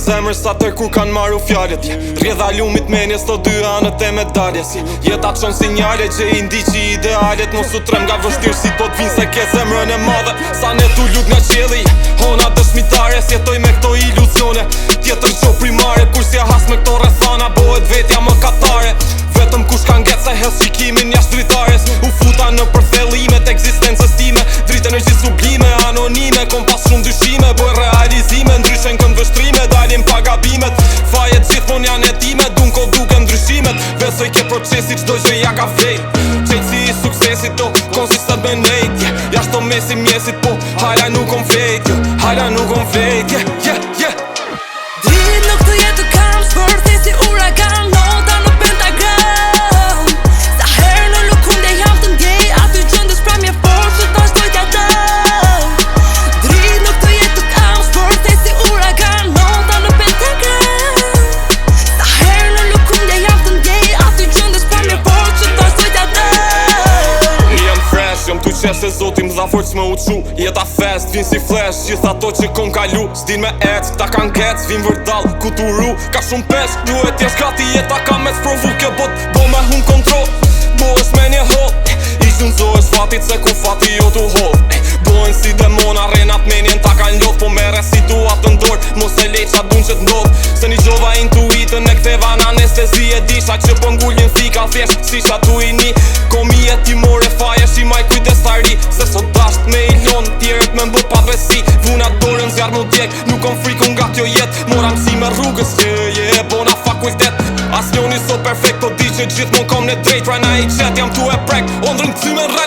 zemër sa tër kur kanë marru fjallet. Rjedha lumit menjes të dy anët e medaljes. Jeta qon sinjale që i ndiqi idealet. Mos u trem nga vështirësit po t'vin se ke zemrën e madhe. Sa ne tu lut nga qielli, hona dëshmitare. S'jetoj me këto iluzione, tjetër qo primare. Kur si has me këto rrethana, bohet vetja më katare. Vetëm kush ka nget se hes shikimin jashtë dritares. U futa në përthellimet ekzistencës time. Dritë energji sublime, anonime. Kom pas shumë dyshime, boj realizime. Ndryshen kën vështrime, dalim pa gabimet. Fajet gjithmon janë e time, dunko duke ndryshimet. Besoj ke procesi qdo gjë ja ka vlejt. Qejtësi i suksesit do konsistent me nejt. Jashtë të mesi mjesit po hala nuk kom flejt. Hala nuk kom flejt. Dritë nuk të jetë kam shpërthi si uragan. Nota në pentagram. Sa herë në lukunde jam të ndjej. Aty gjëndës pra mje forë që ta shtoj t'ja dal. Dritë nuk të jetë kam shpërthi si uragan. Nota në pentagram. Sa herë në lukunde jam të ndjej. Aty gjëndës pra mje forë që ta shtoj t'ja dal. Jam fresh, jam tu qesh se zotim dha forq me uqu. Jeta fest, vin si flash, gjithë ato që kom kalu. S'din me ec, ta kan kec, vin vërdal, ku t'uru. Ka shumë pesh, duhet jesh gati, jeta ka me s'provu. Kjo bot, bo me hun kontrol, bo është me një hol. Ishtë nëzohesh fatit se ku fati jo t'u hol. Bojnë si demona, renat menjen ta kan lodh. Po mere situatën dor, mos e lej qa dun që t'ndodh. Se një gjova intuitën e ktheva në anestezi e disha. Që po ngullin thika thjesht, si qa tu i ni. Komi e timore faje, shimaj kujdes t'ari. Se sot dasht me ilon, tjeret me mbët pa besi. Vunat dorën zjarë më djek, nuk kom friku nga kjo jet. Mora msi me rrugës, bona fuck with that. As njoni so perfect, o di që gjithmon kom në drejt. Rajna i qet, jam tu e prek, ondrën këty me rrek.